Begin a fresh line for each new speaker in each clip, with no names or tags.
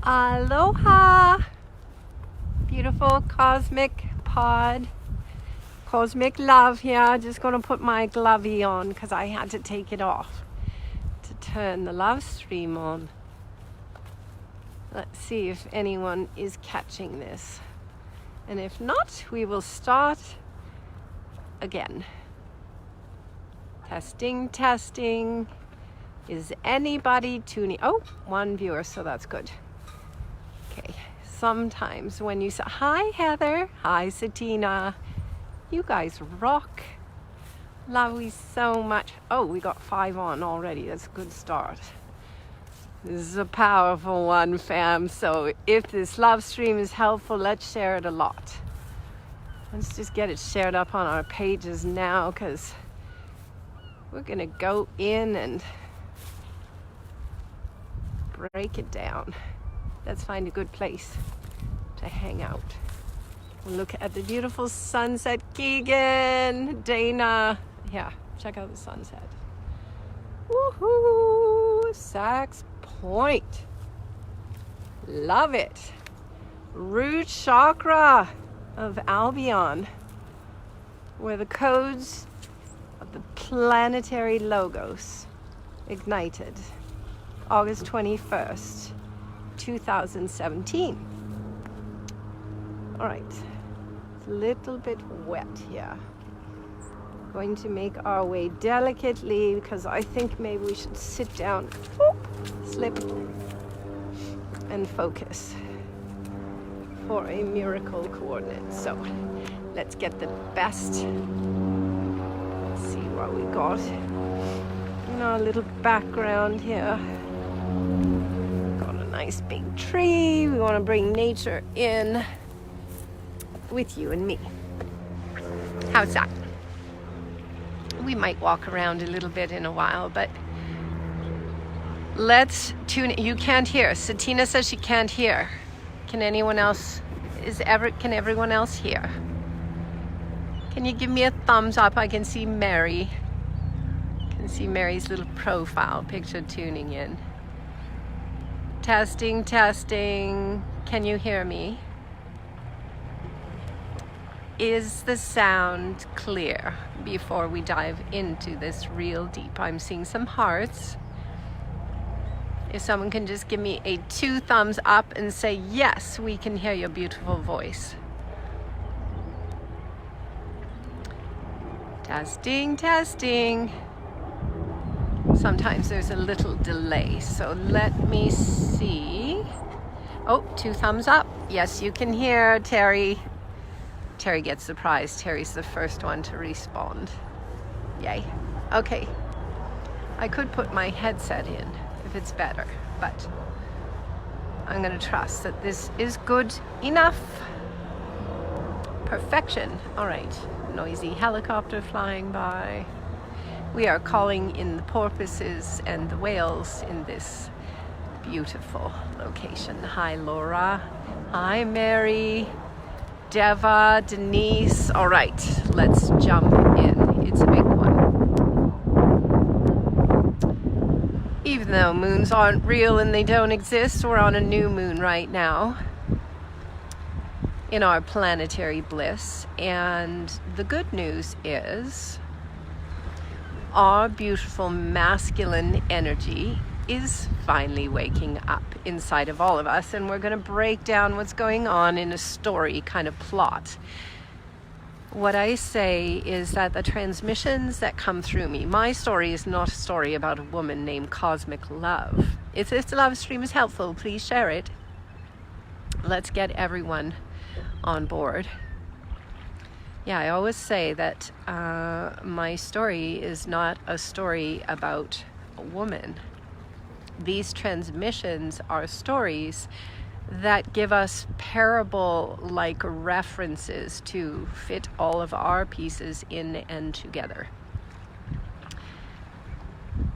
Aloha! Beautiful cosmic pod. Cosmic love here. Just gonna put my glovey on because I had to take it off to turn the love stream on. Let's see if anyone is catching this. And if not, we will start again. Testing, testing. Is anybody tuning? Oh, one viewer, so that's good. Okay, sometimes when you say, hi Heather, hi Satina, you guys rock. Love you so much. Oh, we got 5 on already. That's a good start. This is a powerful one, fam. So if this love stream is helpful, let's share it a lot. Let's just get it shared up on our pages now because we're gonna go in and break it down. Let's find a good place to hang out. We'll look at the beautiful sunset. Keegan, Dana. Yeah, check out the sunset. Woohoo! Sax Point. Love it. Root chakra of Albion, where the codes of the planetary logos ignited. August 21st, 2017. All right, it's a little bit wet here. Going to make our way delicately because I think maybe we should sit down, slip, and focus for a miracle coordinate. So let's get the best. Let's see what we got in our little background here. Got a nice big tree. We want to bring nature in with you and me. How's that? We might walk around a little bit in a while, but let's tune in. You can't hear. Satina says she can't hear. Can anyone else? Can everyone else hear? Can you give me a thumbs up? I can see Mary. I can see Mary's little profile picture tuning in. Testing, testing. Can you hear me? Is the sound clear before we dive into this real deep? I'm seeing some hearts. If someone can just give me a 2 thumbs up and say, yes, we can hear your beautiful voice. Testing, testing. Sometimes there's a little delay, so let me see. Oh, 2 thumbs up. Yes, you can hear, Terry. Terry gets the prize. Terry's the first one to respond. Yay. Okay. I could put my headset in if it's better, but I'm going to trust that this is good enough. Perfection. All right. Noisy helicopter flying by. We are calling in the porpoises and the whales in this beautiful location. Hi, Laura. Hi, Mary. Deva, Denise. All right, let's jump in. It's a big one. Even though moons aren't real and they don't exist, we're on a new moon right now in our planetary bliss. And the good news is our beautiful masculine energy is finally waking up inside of all of us, and we're going to break down what's going on in a story kind of plot. What I say is that the transmissions that come through me, my story is not a story about a woman named Cosmic Love. If this love stream is helpful, please share it. Let's get everyone on board. Yeah, I always say that my story is not a story about a woman. These transmissions are stories that give us parable-like references to fit all of our pieces in and together.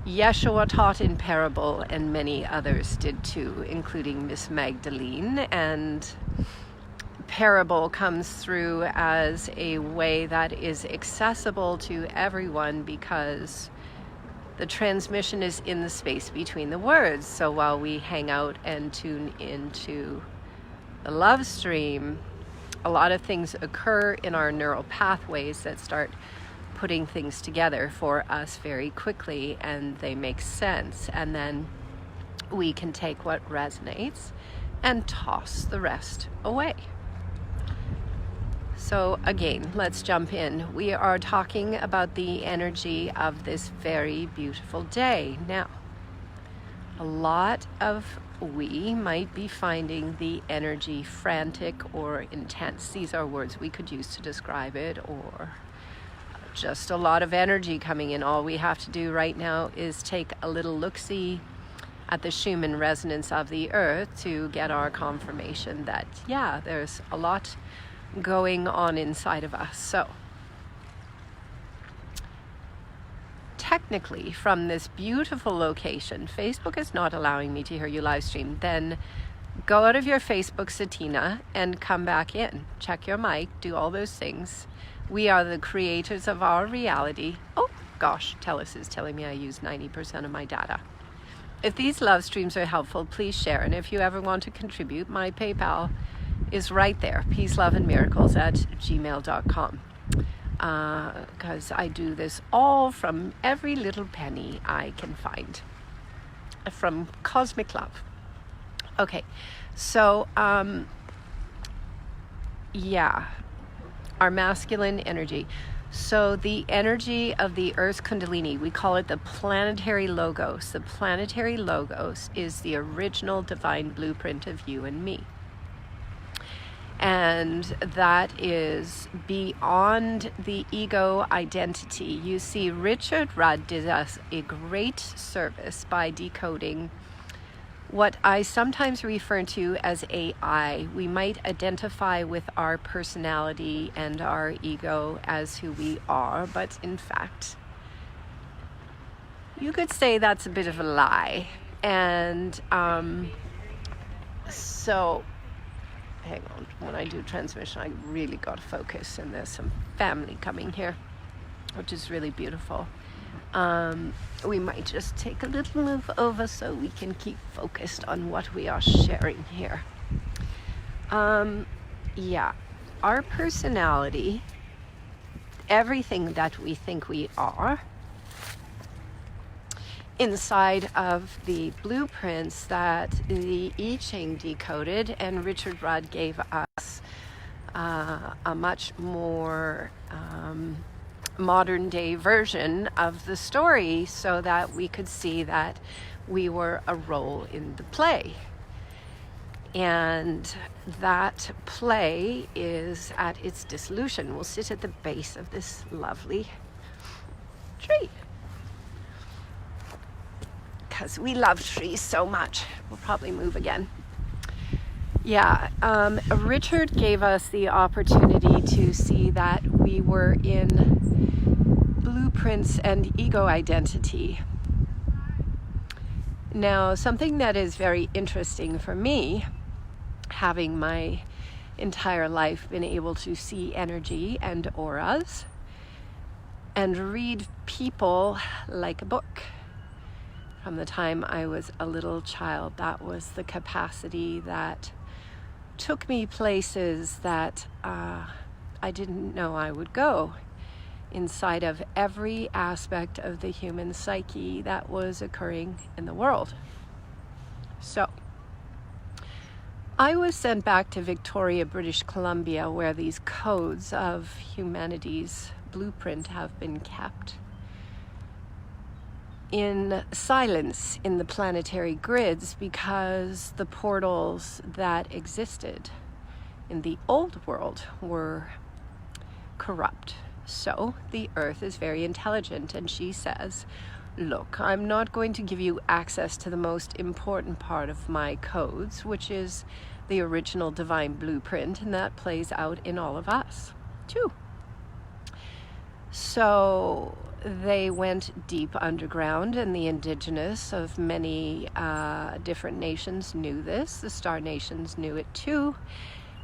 Yeshua taught in parable, and many others did too, including Miss Magdalene. And parable comes through as a way that is accessible to everyone because The transmission is in the space between the words. So while we hang out and tune into the love stream, a lot of things occur in our neural pathways that start putting things together for us very quickly, and they make sense. And then we can take what resonates and toss the rest away. So again, let's jump in. We are talking about the energy of this very beautiful day. Now, a lot of we might be finding the energy frantic or intense. These are words we could use to describe it, or just a lot of energy coming in. All we have to do right now is take a little look-see at the Schumann resonance of the earth to get our confirmation that, yeah, there's a lot going on inside of us. So technically, from this beautiful location, Facebook is not allowing me to hear you live stream. Then go out of your Facebook satina and come back in. Check your mic, do all those things. We are the creators of our reality. Oh gosh, Telus is telling me I use 90% of my data. If these love streams are helpful, please share. And if you ever want to contribute, my PayPal is right there, peaceloveandmiracles@gmail.com. Because I do this all from every little penny I can find from cosmic love. Okay, so yeah, our masculine energy. So the energy of the Earth's Kundalini, we call it the planetary logos. The planetary logos is the original divine blueprint of you and me. And that is beyond the ego identity. You see, Richard Rudd did us a great service by decoding what I sometimes refer to as AI. We might identify with our personality and our ego as who we are, but in fact, you could say that's a bit of a lie. And so hang on, when I do transmission, I really got to focus, and there's some family coming here, which is really beautiful. We might just take a little move over so we can keep focused on what we are sharing here. Yeah, our personality, everything that we think we are, inside of the blueprints that the I Ching decoded, and Richard Rudd gave us a much more modern day version of the story so that we could see that we were a role in the play. And that play is at its dissolution. We'll sit at the base of this lovely tree, because we love trees so much. We'll probably move again. Yeah, Richard gave us the opportunity to see that we were in blueprints and ego identity. Now, something that is very interesting for me, having my entire life been able to see energy and auras and read people like a book. From the time I was a little child, that was the capacity that took me places that I didn't know I would go, inside of every aspect of the human psyche that was occurring in the world. So I was sent back to Victoria, British Columbia, where these codes of humanity's blueprint have been kept in silence in the planetary grids, because the portals that existed in the old world were corrupt. So the earth is very intelligent, and she says, look, I'm not going to give you access to the most important part of my codes, which is the original divine blueprint, and that plays out in all of us too. So they went deep underground, and the indigenous of many different nations knew this. The star nations knew it too,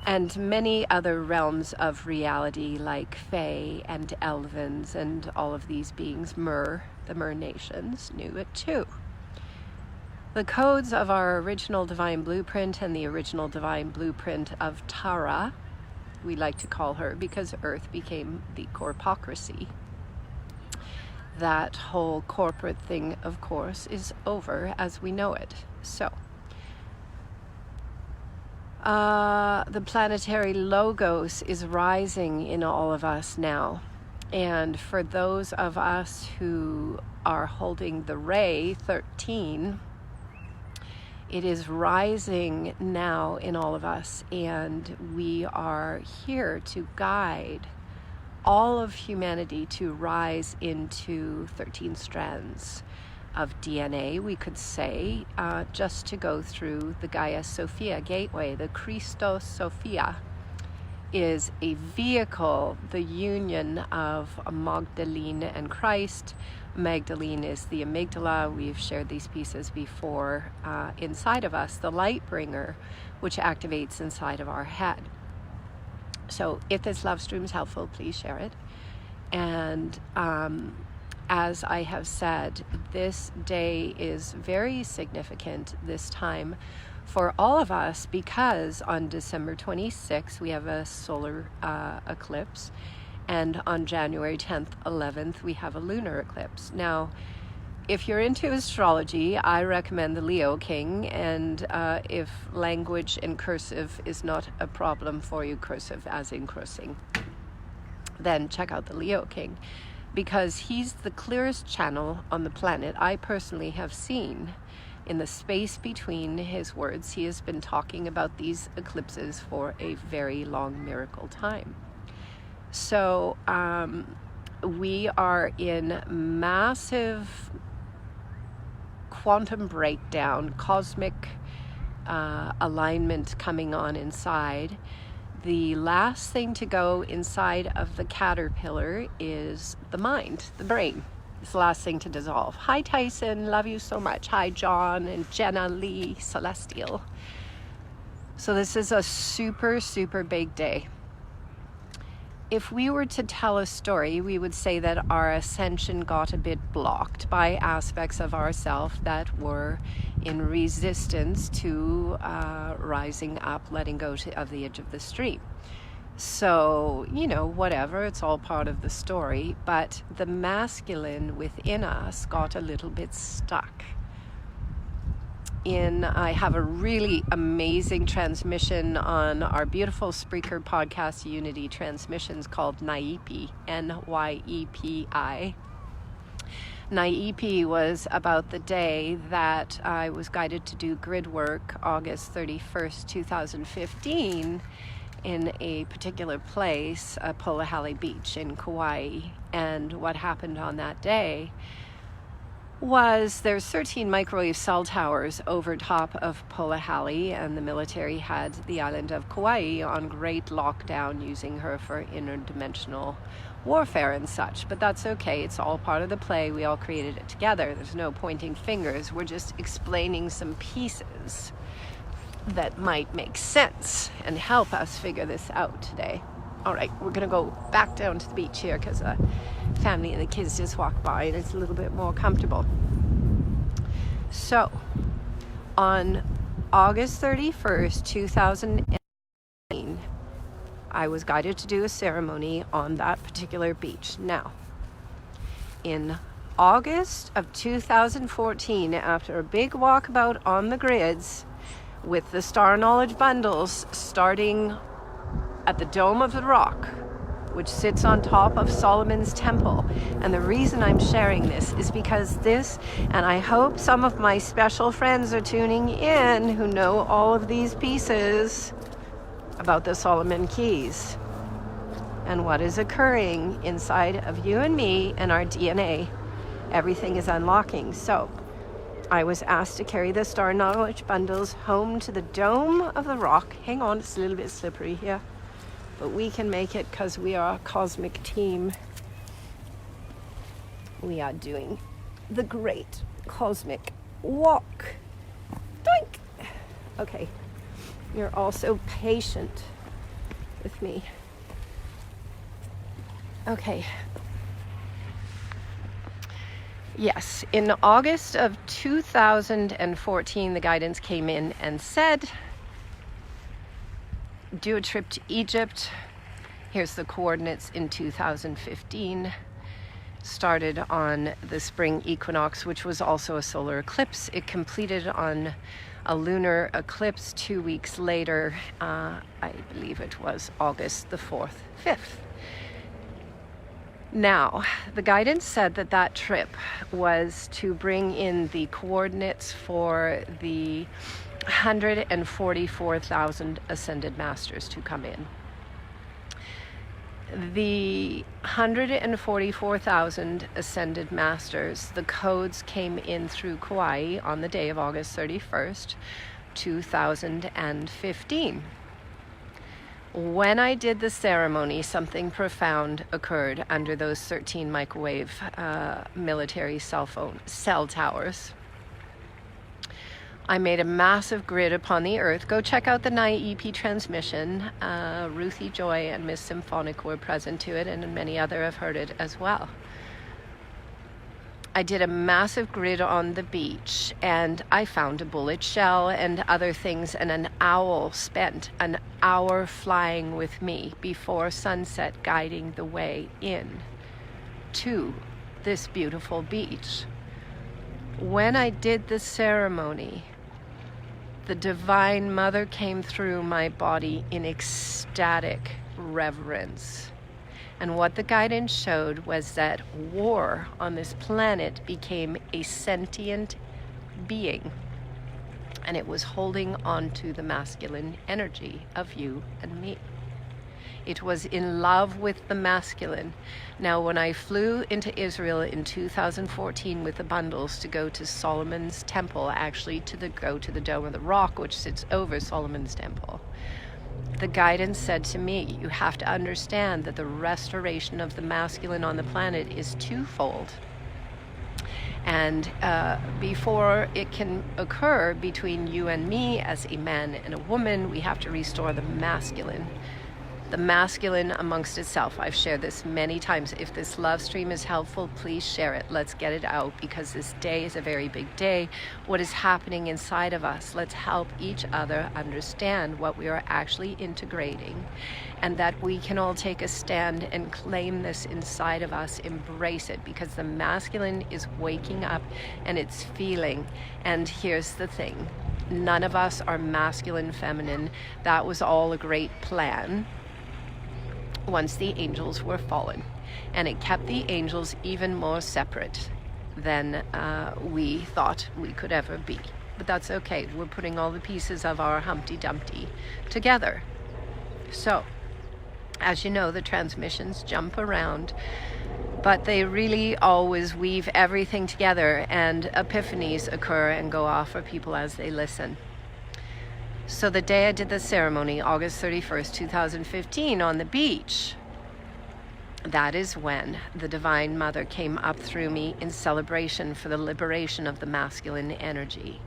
and many other realms of reality like Fae and Elvins and all of these beings, Mer, the Mer nations knew it too. The codes of our original divine blueprint and the original divine blueprint of Tara, we like to call her because Earth became the corpocracy. That whole corporate thing, of course, is over as we know it. So, the planetary logos is rising in all of us now. And for those of us who are holding the Ray 13, it is rising now in all of us, and we are here to guide all of humanity to rise into 13 strands of DNA, we could say, just to go through the Gaia Sophia gateway. The Christos Sophia is a vehicle, the union of Magdalene and Christ. Magdalene is the amygdala. We've shared these pieces before. Inside of us, the light bringer, which activates inside of our head. So if this love stream is helpful, please share it. And as I have said, this day is very significant this time for all of us, because on December 26th, we have a solar eclipse. And on January 10th, 11th, we have a lunar eclipse. Now, if you're into astrology, I recommend the Leo King. And if language in cursive is not a problem for you, cursive as in crossing, then check out the Leo King, because he's the clearest channel on the planet I personally have seen. In the space between his words, he has been talking about these eclipses for a very long miracle time. So we are in massive quantum breakdown, cosmic alignment coming on inside. The last thing to go inside of the caterpillar is the mind, the brain. It's the last thing to dissolve. Hi, Tyson. Love you so much. Hi, John and Jenna Lee Celestial. So this is a super, super big day. If we were to tell a story, we would say that our ascension got a bit blocked by aspects of ourself that were in resistance to rising up, letting go of the edge of the stream. So, whatever, it's all part of the story, but the masculine within us got a little bit stuck. I have a really amazing transmission on our beautiful Spreaker podcast Unity transmissions called Nyepi, N-Y-E-P-I. Nyepi was about the day that I was guided to do grid work, August 31st, 2015, in a particular place, Polihale Beach in Kauai. And what happened on that day was there's 13 microwave cell towers over top of Polihale, and the military had the island of Kauai on great lockdown, using her for interdimensional warfare and such. But that's okay. It's all part of the play. We all created it together. There's no pointing fingers. We're just explaining some pieces that might make sense and help us figure this out today. All right, we're going to go back down to the beach here because the family and the kids just walked by and it's a little bit more comfortable. So, on August 31st, 2018, I was guided to do a ceremony on that particular beach. Now, in August of 2014, after a big walkabout on the grids with the Star Knowledge bundles starting at the Dome of the Rock, which sits on top of Solomon's Temple. And the reason I'm sharing this is because this, and I hope some of my special friends are tuning in who know all of these pieces about the Solomon Keys and what is occurring inside of you and me and our DNA. Everything is unlocking. So I was asked to carry the Star Knowledge bundles home to the Dome of the Rock. Hang on, it's a little bit slippery here, but we can make it because we are a cosmic team. We are doing the great cosmic walk. Doink! Okay, you're also patient with me. Okay. Yes, in August of 2014, the guidance came in and said, do a trip to Egypt. Here's the coordinates in 2015. Started on the spring equinox, which was also a solar eclipse. It completed on a lunar eclipse 2 weeks later. I believe it was August the 4th, 5th. Now, the guidance said that that trip was to bring in the coordinates for the 144,000 ascended masters to come in. The 144,000 ascended masters, the codes came in through Kauai on the day of August 31st, 2015. When I did the ceremony, something profound occurred under those 13 microwave military cell towers. I made a massive grid upon the earth. Go check out the NIE transmission. Ruthie Joy and Miss Symphonic were present to it, and many other have heard it as well. I did a massive grid on the beach, and I found a bullet shell and other things, and an owl spent an hour flying with me before sunset, guiding the way in to this beautiful beach. When I did the ceremony, the Divine Mother came through my body in ecstatic reverence. And what the guidance showed was that war on this planet became a sentient being. And it was holding on to the masculine energy of you and me. It was in love with the masculine. Now, when I flew into Israel in 2014 with the bundles to go to Solomon's temple, actually go to the Dome of the Rock, which sits over Solomon's temple, the guidance said to me, you have to understand that the restoration of the masculine on the planet is twofold. And before it can occur between you and me as a man and a woman, we have to restore the masculine. The masculine amongst itself. I've shared this many times. If this love stream is helpful, please share it. Let's get it out, because this day is a very big day. What is happening inside of us? Let's help each other understand what we are actually integrating, and that we can all take a stand and claim this inside of us, embrace it, because the masculine is waking up and it's feeling. And here's the thing. None of us are masculine, feminine. That was all a great plan once the angels were fallen, and it kept the angels even more separate than we thought we could ever be. But that's okay. We're putting all the pieces of our Humpty Dumpty together. So, as you know, the transmissions jump around, but they really always weave everything together, and epiphanies occur and go off for people as they listen. So the day I did the ceremony, August 31st, 2015, on the beach, that is when the Divine Mother came up through me in celebration for the liberation of the masculine energy.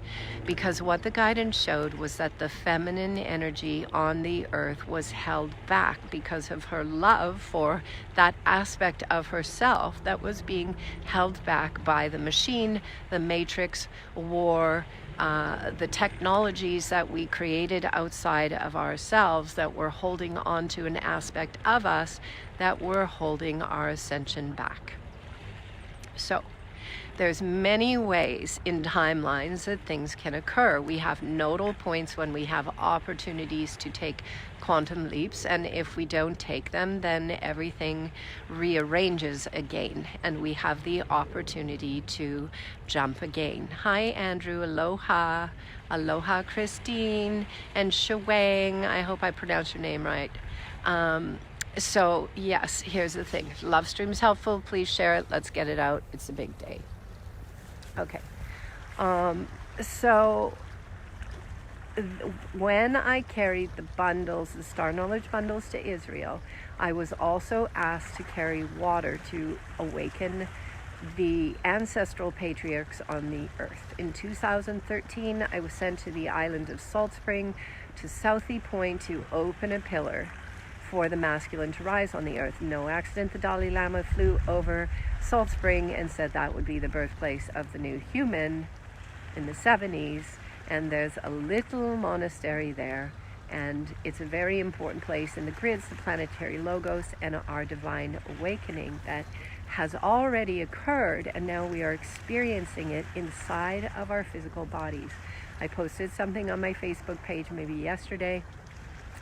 Because what the guidance showed was that the feminine energy on the earth was held back because of her love for that aspect of herself that was being held back by the machine, the matrix, war, the technologies that we created outside of ourselves that were holding on to an aspect of us that were holding our ascension back. So there's many ways in timelines that things can occur. We have nodal points when we have opportunities to take quantum leaps, and if we don't take them, then everything rearranges again, and we have the opportunity to jump again. Hi, Andrew. Aloha. Aloha, Christine. And Shawang. I hope I pronounced your name right. So, yes, here's the thing. Love stream's helpful. Please share it. Let's get it out. It's a big day. Okay. So when I carried the bundles, the Star Knowledge bundles to Israel, I was also asked to carry water to awaken the ancestral patriarchs on the earth. In 2013, I was sent to the island of Salt Spring to Southie Point to open a pillar for the masculine to rise on the earth. No accident, the Dalai Lama flew over Salt Spring and said that would be the birthplace of the new human in the 70s. And there's a little monastery there, and it's a very important place in the grids, the planetary logos, and our divine awakening that has already occurred, and now we are experiencing it inside of our physical bodies. I posted something on my Facebook page maybe yesterday.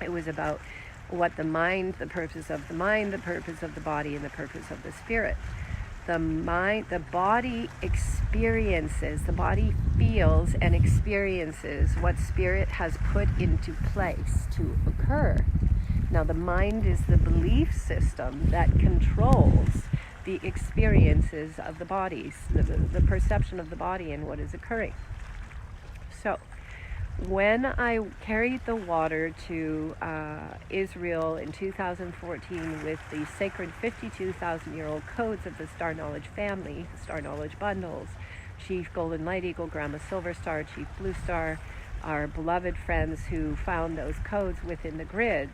It was about what the mind, the purpose of the mind, the purpose of the body, and the purpose of the spirit. The mind, the body experiences, the body feels and experiences what spirit has put into place to occur. Now, the mind is the belief system that controls the experiences of the bodies, the perception of the body and what is occurring. So, when I carried the water to Israel in 2014 with the sacred 52,000-year-old codes of the Star Knowledge family, the Star Knowledge bundles, Chief Golden Light Eagle, Grandma Silver Star, Chief Blue Star, our beloved friends who found those codes within the grids,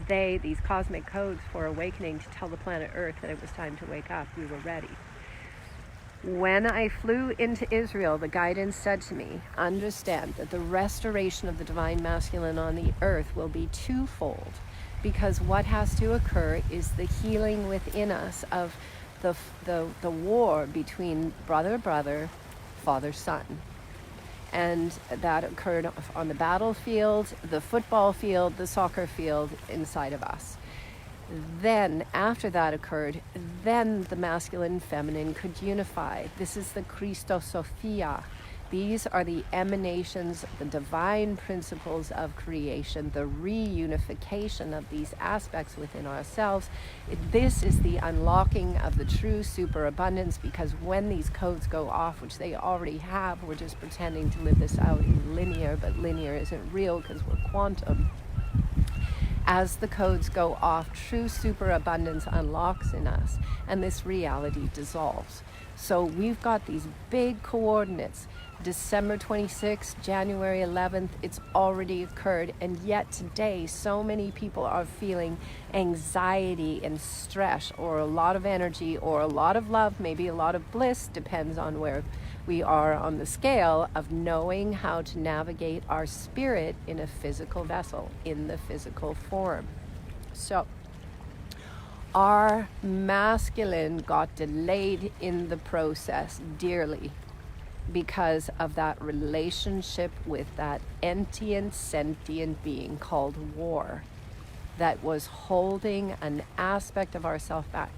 these cosmic codes for awakening to tell the planet Earth that it was time to wake up, we were ready. When I flew into Israel, the guidance said to me, understand that the restoration of the divine masculine on the earth will be twofold, because what has to occur is the healing within us of the war between brother, father, son. And that occurred on the battlefield, the football field, the soccer field inside of us. Then, after that occurred, then the masculine and feminine could unify. This is the Christosophia. These are the emanations, the divine principles of creation, the reunification of these aspects within ourselves. This is the unlocking of the true superabundance, because when these codes go off, which they already have, we're just pretending to live this out in linear, but linear isn't real because we're quantum. As the codes go off, true superabundance unlocks in us, and this reality dissolves. So we've got these big coordinates. December 26th, January 11th, it's already occurred, and yet today so many people are feeling anxiety and stress, or a lot of energy, or a lot of love, maybe a lot of bliss, depends on where we are on the scale of knowing how to navigate our spirit in a physical vessel, in the physical form. So our masculine got delayed in the process dearly because of that relationship with that entient, sentient being called war that was holding an aspect of ourself back.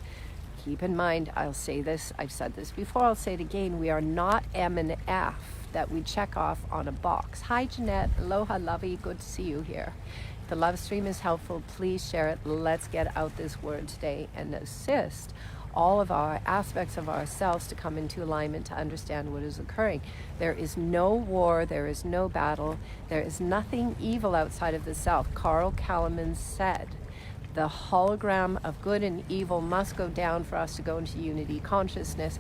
Keep in mind, I'll say this, I've said this before, I'll say it again, we are not M and F that we check off on a box. Hi Jeanette, aloha lovey, good to see you here. If the love stream is helpful, please share it. Let's get out this word today and assist all of our aspects of ourselves to come into alignment to understand what is occurring. There is no war, there is no battle, there is nothing evil outside of the self. Carl Kalaman said, the hologram of good and evil must go down for us to go into unity consciousness.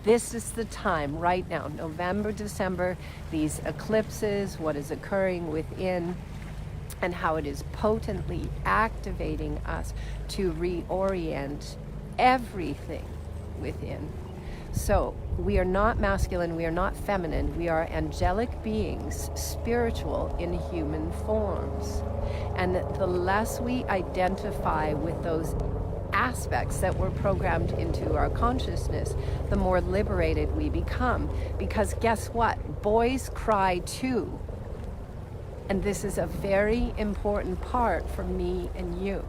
This is the time right now, November, December, these eclipses, what is occurring within, and how it is potently activating us to reorient everything within. So we are not masculine, we are not feminine, we are angelic beings, spiritual in human forms. And the less we identify with those aspects that were programmed into our consciousness, the more liberated we become. Because guess what? Boys cry too. And this is a very important part for me and you.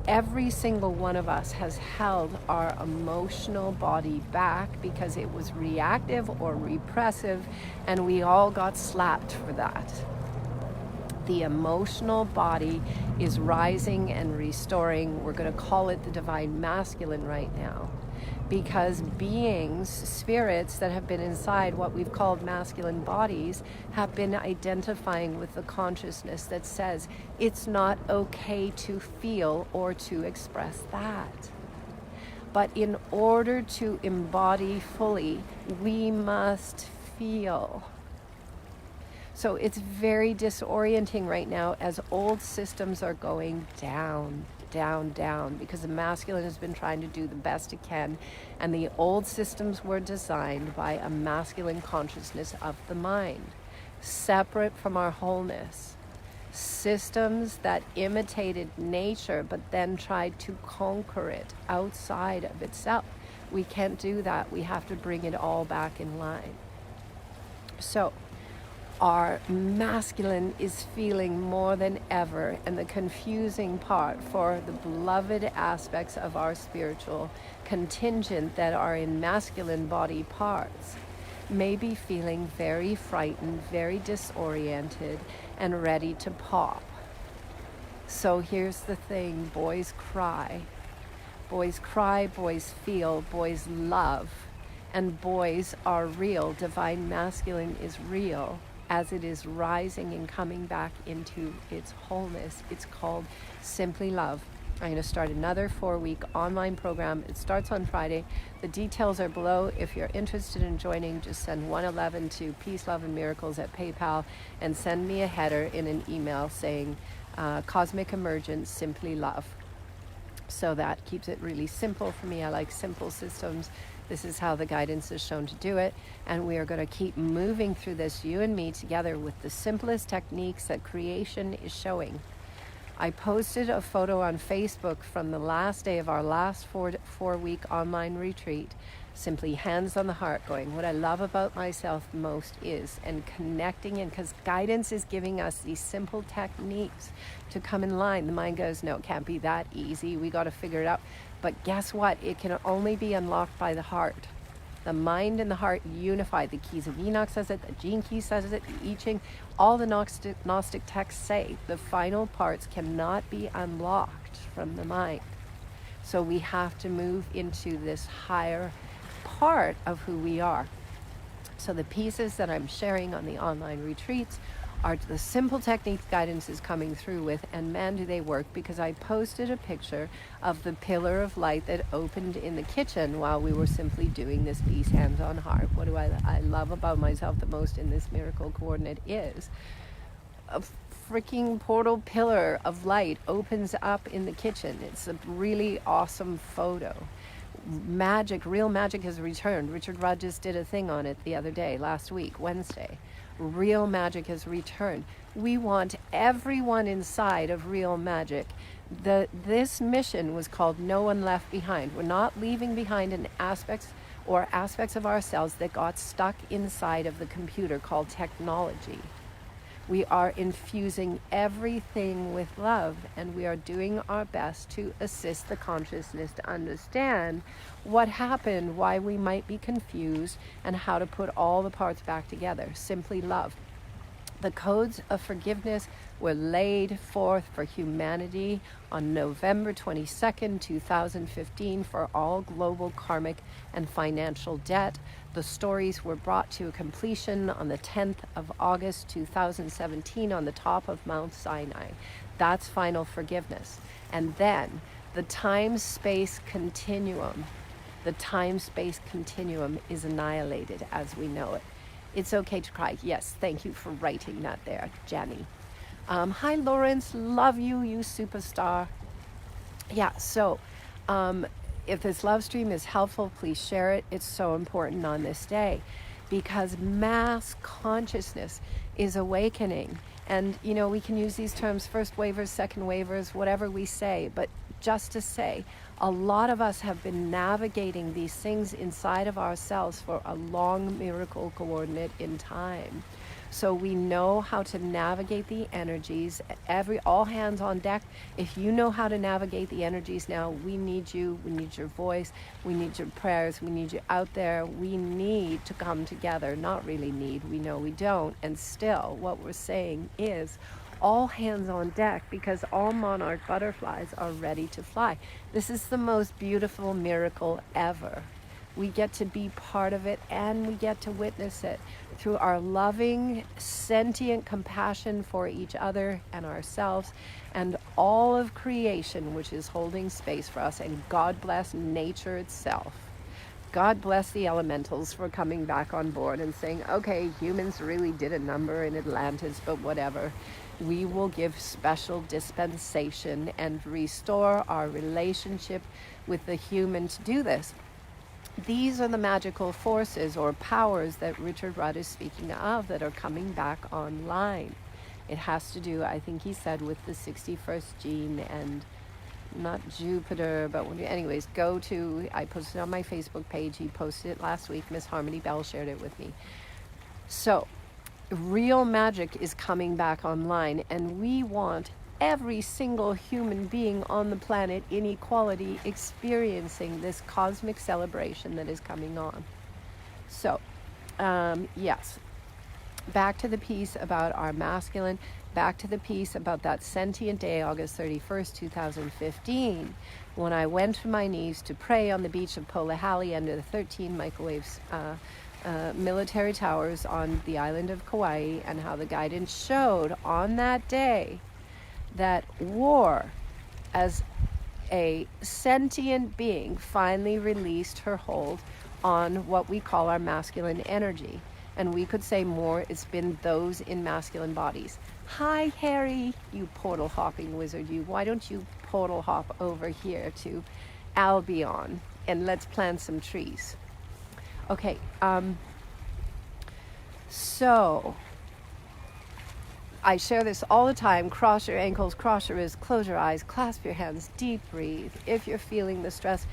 Every single one of us has held our emotional body back because it was reactive or repressive, and we all got slapped for that. The emotional body is rising and restoring. We're going to call it the divine masculine right now, because beings, spirits that have been inside what we've called masculine bodies have been identifying with the consciousness that says it's not okay to feel or to express that. But in order to embody fully, we must feel. So it's very disorienting right now as old systems are going down, down, down, because the masculine has been trying to do the best it can. And the old systems were designed by a masculine consciousness of the mind, separate from our wholeness. Systems that imitated nature but then tried to conquer it outside of itself. We can't do that. We have to bring it all back in line. So our masculine is feeling more than ever, and the confusing part for the beloved aspects of our spiritual contingent that are in masculine body parts may be feeling very frightened, very disoriented, and ready to pop. So here's the thing: boys cry. Boys cry, boys feel, boys love, and boys are real. Divine masculine is real as it is rising and coming back into its wholeness. It's called Simply Love. I'm going to start another 4-week online program. It starts on Friday. The details are below. If you're interested in joining, just send 111 to Peace, Love, and Miracles at PayPal and send me a header in an email saying Cosmic Emergence, Simply Love. So that keeps it really simple for me. I like simple systems. This is how the guidance is shown to do it. And we are going to keep moving through this, you and me together, with the simplest techniques that creation is showing. I posted a photo on Facebook from the last day of our last four-week online retreat, simply hands on the heart, going, what I love about myself most is, and connecting in, because guidance is giving us these simple techniques to come in line. The mind goes, no, it can't be that easy. We got to figure it out. But guess what? It can only be unlocked by the heart. The mind and the heart unified. The Keys of Enoch says it, the Gene Key says it, the I Ching, all the Gnostic texts say the final parts cannot be unlocked from the mind. So we have to move into this higher part of who we are. So the pieces that I'm sharing on the online retreats are the simple techniques guidance is coming through with, and man, do they work, because I posted a picture of the pillar of light that opened in the kitchen while we were simply doing this peace, hands on heart. What do I love about myself the most in this miracle coordinate is a freaking portal pillar of light opens up in the kitchen. It's a really awesome photo. Magic, real magic has returned. Richard Rudd just did a thing on it the other day, last week, Wednesday. Real magic has returned. We want everyone inside of real magic. This mission was called No One Left Behind. We're not leaving behind aspects of ourselves that got stuck inside of the computer called technology. We are infusing everything with love, and we are doing our best to assist the consciousness to understand what happened, why we might be confused, and how to put all the parts back together. Simply love. The codes of forgiveness were laid forth for humanity on November 22nd, 2015 for all global karmic and financial debt. The stories were brought to a completion on the 10th of August 2017 on the top of Mount Sinai. That's final forgiveness. And then the time-space continuum is annihilated as we know it. It's okay to cry. Yes, thank you for writing that there, Jenny. Hi, Lawrence. Love you, you superstar. Yeah, so if this love stream is helpful, please share it. It's so important on this day because mass consciousness is awakening. And, you know, we can use these terms, first wavers, second wavers, whatever we say, but just to say, a lot of us have been navigating these things inside of ourselves for a long miracle coordinate in time. So we know how to navigate the energies. All hands on deck. If you know how to navigate the energies now, we need you. We need your voice. We need your prayers. We need you out there. We need to come together. Not really need. We know we don't. And still, what we're saying is all hands on deck, because all monarch butterflies are ready to fly. This is the most beautiful miracle ever. We get to be part of it, and we get to witness it through our loving, sentient compassion for each other and ourselves and all of creation, which is holding space for us. And God bless nature itself. God bless the elementals for coming back on board and saying, okay, humans really did a number in Atlantis, but whatever. We will give special dispensation and restore our relationship with the human to do this. These are the magical forces or powers that Richard Rudd is speaking of that are coming back online. It has to do, I think he said, with the 61st gene and not Jupiter, but anyways, go to, I posted it on my Facebook page. He posted it last week. Miss Harmony Bell shared it with me. So real magic is coming back online, and we want every single human being on the planet in equality experiencing this cosmic celebration that is coming on. So yes, back to the piece about our masculine, back to the piece about that sentient day, August 31st, 2015, when I went to my knees to pray on the beach of Polihali under the 13 microwaves military towers on the island of Kauai, and how the guidance showed on that day that war as a sentient being finally released her hold on what we call our masculine energy. And we could say more, it's been those in masculine bodies. Hi, Harry, you portal hopping wizard, you. Why don't you portal hop over here to Albion and let's plant some trees. Okay, so I share this all the time. Cross your ankles, cross your wrists, close your eyes, clasp your hands, deep breathe. If you're feeling the stress,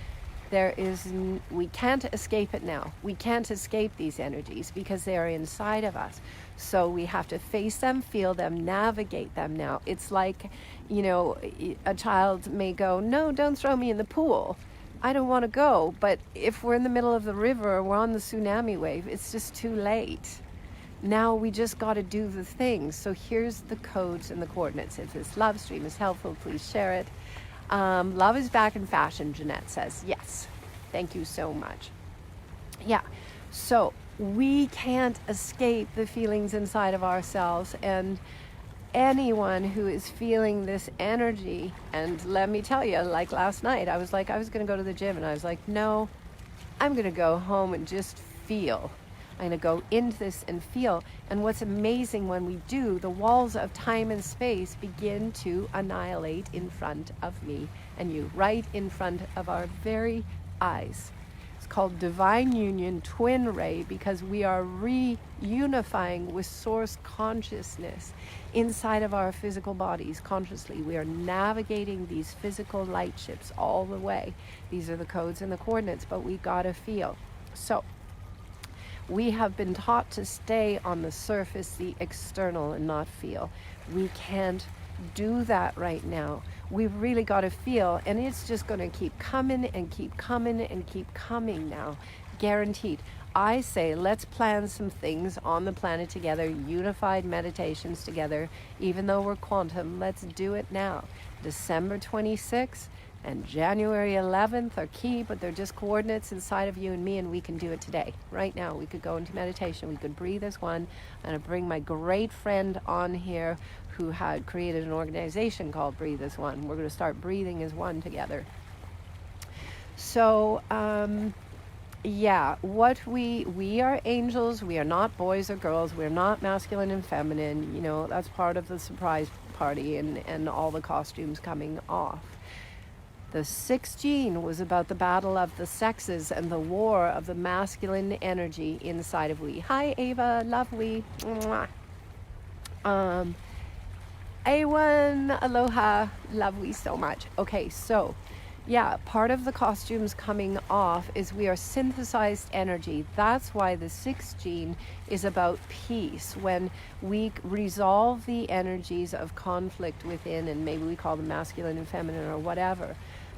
we can't escape it now. We can't escape these energies because they are inside of us. So we have to face them, feel them, navigate them now. It's like, a child may go, no, don't throw me in the pool. I don't want to go. But if we're in the middle of the river or we're on the tsunami wave, it's just too late. Now we just got to do the things. So here's the codes and the coordinates. If this love stream is helpful, please share it. Love is back in fashion, Jeanette says. Yes. Thank you so much. Yeah. So we can't escape the feelings inside of ourselves, and anyone who is feeling this energy, and let me tell you, like last night, I was going to go to the gym, and I was like, no, I'm going to go home and just feel. I'm going to go into this and feel. And what's amazing when we do, the walls of time and space begin to annihilate in front of me and you, right in front of our very eyes. It's called divine union, twin ray, because we are reunifying with source consciousness inside of our physical bodies consciously. We are navigating these physical light ships all the way. These are the codes and the coordinates, but we gotta feel. So we have been taught to stay on the surface, the external, and not feel. We can't do that right now. We've really got to feel, and it's just going to keep coming and keep coming and keep coming now. Guaranteed. I say let's plan some things on the planet together, unified meditations together, even though we're quantum. Let's do it now. December 26th and January 11th are key, but they're just coordinates inside of you and me, and we can do it today. Right now, we could go into meditation. We could breathe as one. I'm going to bring my great friend on here who had created an organization called Breathe as One. We're going to start breathing as one together. So, yeah, we are angels. We are not boys or girls. We're not masculine and feminine. That's part of the surprise party and all the costumes coming off. The 6th gene was about the battle of the sexes and the war of the masculine energy inside of we. Hi, Ava. Lovely. A1, aloha. Love we so much. Okay, so yeah, part of the costumes coming off is we are synthesized energy. That's why the 6th gene is about peace. When we resolve the energies of conflict within, and maybe we call them masculine and feminine or whatever.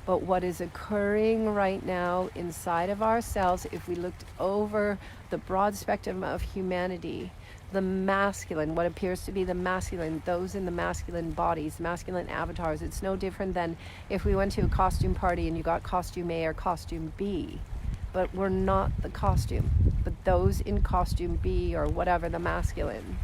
But what is occurring right now inside of ourselves, if we looked over the broad spectrum of humanity, the masculine, what appears to be the masculine, those in the masculine bodies, masculine avatars, it's no different than if we went to a costume party and you got costume A or costume B. But we're not the costume. But those in costume B or whatever, the masculine,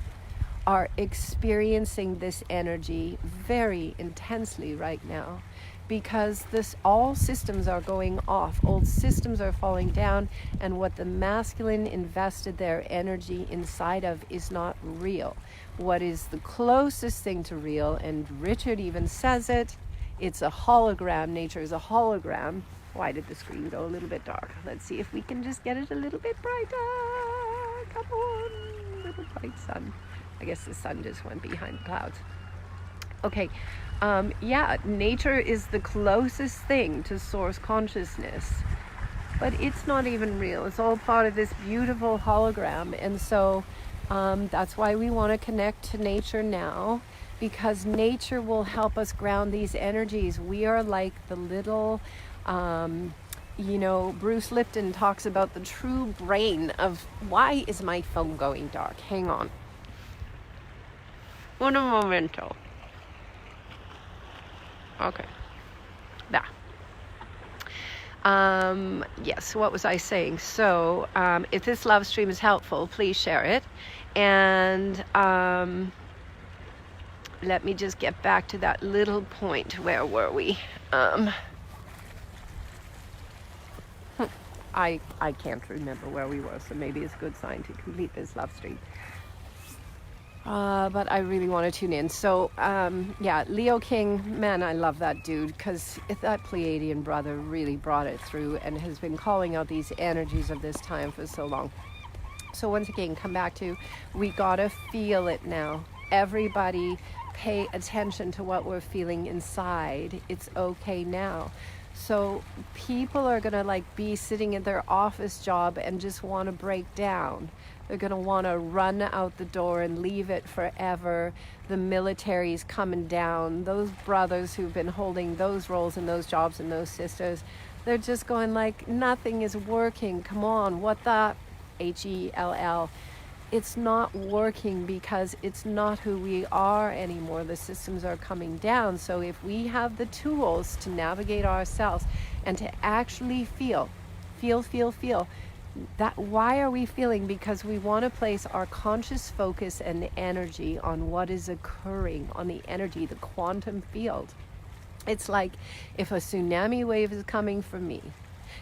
are experiencing this energy very intensely right now. because all systems are going off, old systems are falling down, and what the masculine invested their energy inside of is not real. What is the closest thing to real, and Richard even says it, it's a hologram. Nature is a hologram. Why did the screen go a little bit dark? Let's see if we can just get it a little bit brighter. Come on, little bright sun. I guess the sun just went behind the clouds. Okay, yeah, nature is the closest thing to source consciousness, but it's not even real. It's all part of this beautiful hologram. And so that's why we want to connect to nature now, because nature will help us ground these energies. We are like the little, Bruce Lipton talks about the true brain of, why is my phone going dark? Hang on. Un momento. Okay. Yes, what was I saying? So if this love stream is helpful, please share it. And let me just get back to that little point. Where were we? I can't remember where we were, so maybe it's a good sign to complete this love stream. But I really want to tune in. So, yeah, Leo King, man, I love that dude, because that Pleiadian brother really brought it through and has been calling out these energies of this time for so long. So once again, come back to, we gotta feel it now. Everybody pay attention to what we're feeling inside. It's okay now. So people are gonna be sitting in their office job and just want to break down. They're going to want to run out the door and leave it forever. The military's coming down. Those brothers who've been holding those roles and those jobs and those sisters, they're just going nothing is working. Come on, what the HELL? It's not working because it's not who we are anymore. The systems are coming down. So if we have the tools to navigate ourselves and to actually feel, that, why are we feeling? Because we want to place our conscious focus and energy on what is occurring, on the energy, the quantum field. It's like if a tsunami wave is coming for me.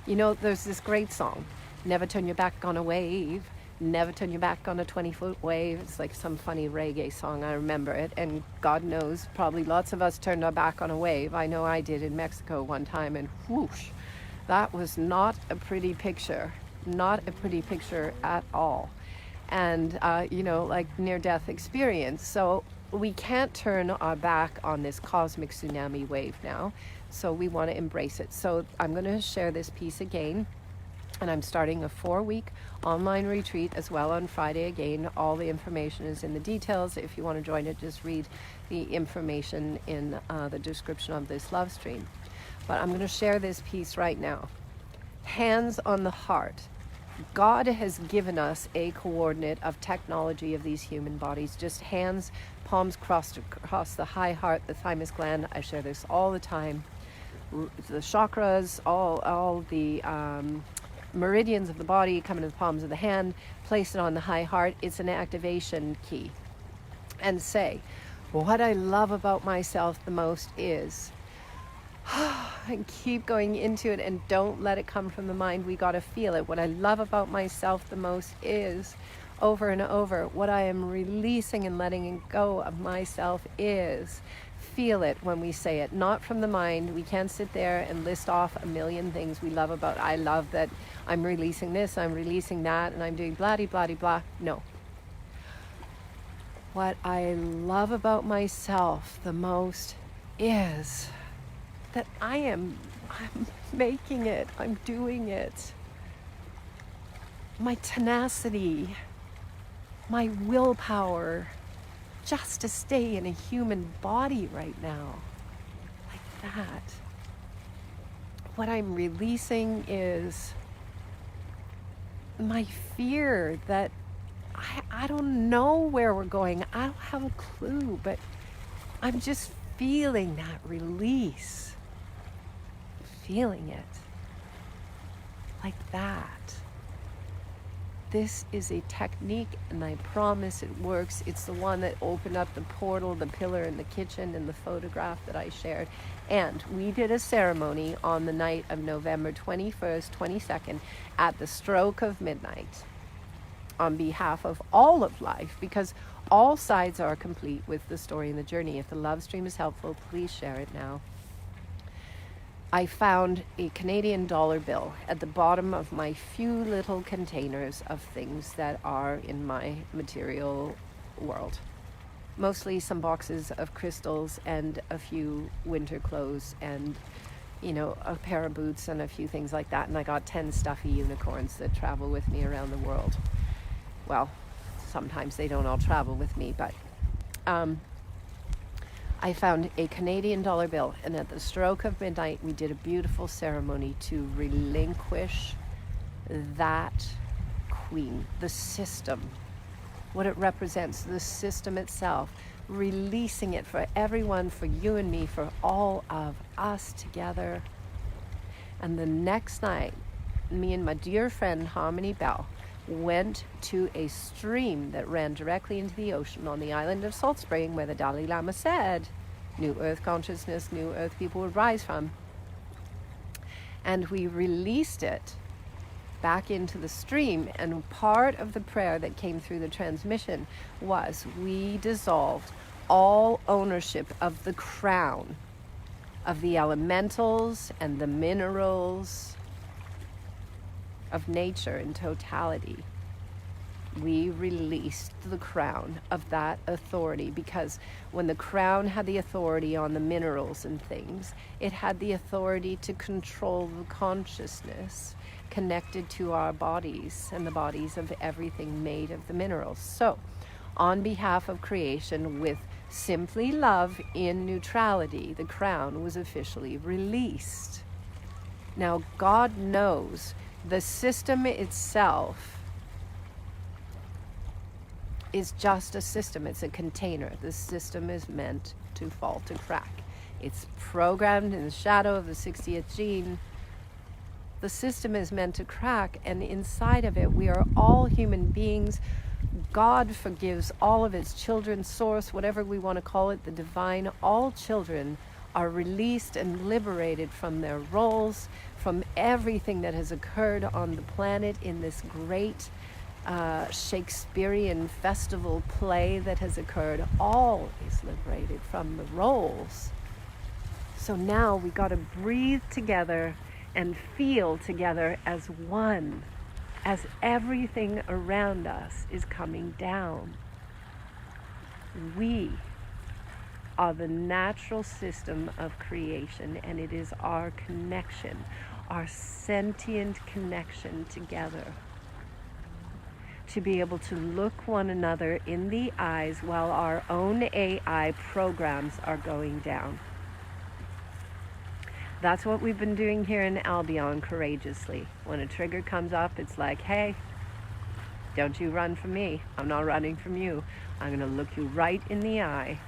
There's this great song, never turn your back on a wave, never turn your back on a 20-foot wave. It's like some funny reggae song. I remember it, and God knows, probably lots of us turned our back on a wave. I know I did in Mexico one time, and whoosh, that was not a pretty picture. Not a pretty picture at all. And near-death experience. So we can't turn our back on this cosmic tsunami wave now, so we want to embrace it. So I'm going to share this piece again, and I'm starting a 4-week online retreat as well on Friday again. All the information is in the details. If you want to join it, just read the information in the description of this love stream. But I'm going to share this piece right now. Hands on the heart. God has given us a coordinate of technology of these human bodies. Just hands, palms crossed across the high heart, the thymus gland. I share this all the time. The chakras, all the meridians of the body come into the palms of the hand. Place it on the high heart. It's an activation key. And say, what I love about myself the most is, and keep going into it, and don't let it come from the mind. We got to feel it. What I love about myself the most is, over and over, what I am releasing and letting go of myself is, feel it when we say it, not from the mind. We can't sit there and list off a million things we love about, I love that I'm releasing this, I'm releasing that, and I'm doing blah-de-blah-de-blah. No. What I love about myself the most is that I'm making it, I'm doing it. My tenacity, my willpower, just to stay in a human body right now, like that. What I'm releasing is my fear that I don't know where we're going. I don't have a clue, but I'm just feeling that release. Feeling it like that. This is a technique, and I promise it works. It's the one that opened up the portal, the pillar in the kitchen, and the photograph that I shared. And we did a ceremony on the night of November 21st, 22nd, at the stroke of midnight, on behalf of all of life, because all sides are complete with the story and the journey. If the love stream is helpful, please share it now. I found a Canadian dollar bill at the bottom of my few little containers of things that are in my material world. Mostly some boxes of crystals and a few winter clothes and, a pair of boots and a few things like that. And I got 10 stuffy unicorns that travel with me around the world. Well, sometimes they don't all travel with me, but I found a Canadian dollar bill, and at the stroke of midnight, we did a beautiful ceremony to relinquish that queen, the system, what it represents, the system itself, releasing it for everyone, for you and me, for all of us together. And the next night, me and my dear friend Harmony Bell went to a stream that ran directly into the ocean on the island of Salt Spring, where the Dalai Lama said New Earth consciousness, New Earth people would rise from. And we released it back into the stream, and part of the prayer that came through the transmission was we dissolved all ownership of the crown, of the elementals and the minerals, of nature in totality. We released the crown of that authority, because when the crown had the authority on the minerals and things, it had the authority to control the consciousness connected to our bodies and the bodies of everything made of the minerals. So, on behalf of creation, with simply love in neutrality, the crown was officially released. Now, God knows the system itself is just a system. It's a container. The system is meant to fall to crack. It's programmed in the shadow of the 60th gene. The system is meant to crack, and inside of it, we are all human beings. God forgives all of its children, source, whatever we want to call it, the divine. All children are released and liberated from their roles, from everything that has occurred on the planet in this great Shakespearean festival play that has occurred. All is liberated from the roles. So now we got to breathe together and feel together as one, as everything around us is coming down. We are the natural system of creation, and it is our connection, our sentient connection together, to be able to look one another in the eyes while our own AI programs are going down. That's what we've been doing here in Albion courageously. When a trigger comes up, it's like, hey, don't you run from me. I'm not running from you. I'm going to look you right in the eye,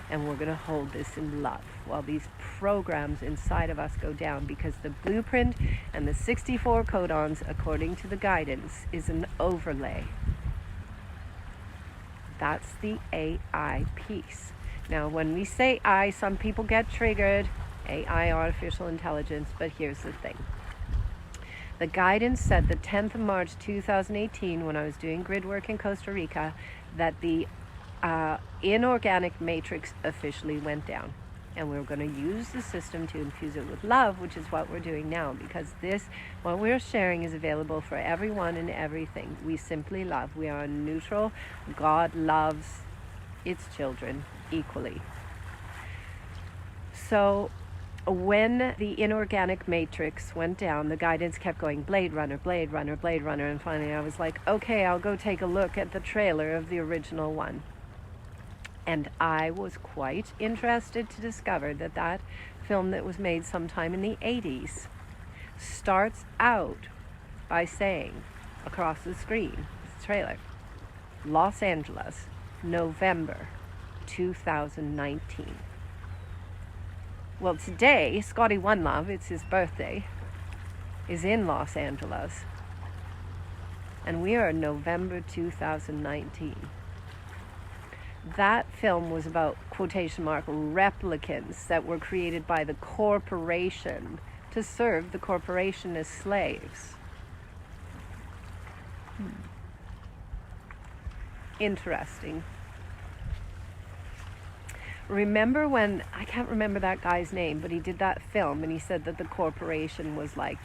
and we're going to hold this in love while these programs inside of us go down, because the blueprint and the 64 codons, according to the guidance, is an overlay. That's the AI piece. Now, when we say I, some people get triggered. AI, artificial intelligence, but here's the thing. The guidance said the 10th of March 2018, when I was doing grid work in Costa Rica, that the inorganic matrix officially went down. And we were going to use the system to infuse it with love, which is what we're doing now, because this, what we're sharing, is available for everyone and everything. We simply love. We are neutral. God loves its children equally. So when the inorganic matrix went down, the guidance kept going, Blade Runner, Blade Runner, Blade Runner, and finally I was like, okay, I'll go take a look at the trailer of the original one. And I was quite interested to discover that that film that was made sometime in the 80s starts out by saying, across the screen, the trailer, Los Angeles, November 2019. Well, today, Scotty One Love, it's his birthday, is in Los Angeles. And we are in November 2019. That film was about, quotation mark, replicants that were created by the corporation to serve the corporation as slaves. Interesting. Remember when, I can't remember that guy's name, but he did that film and he said that the corporation was like,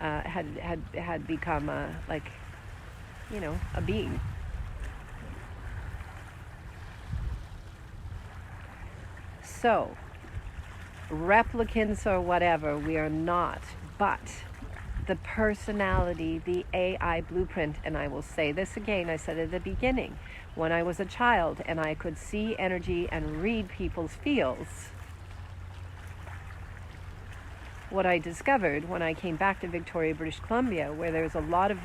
had become a being. So, replicants or whatever, we are not, but the personality, the AI blueprint, and I will say this again, I said at the beginning, when I was a child and I could see energy and read people's fields, what I discovered when I came back to Victoria, British Columbia, where there's a lot of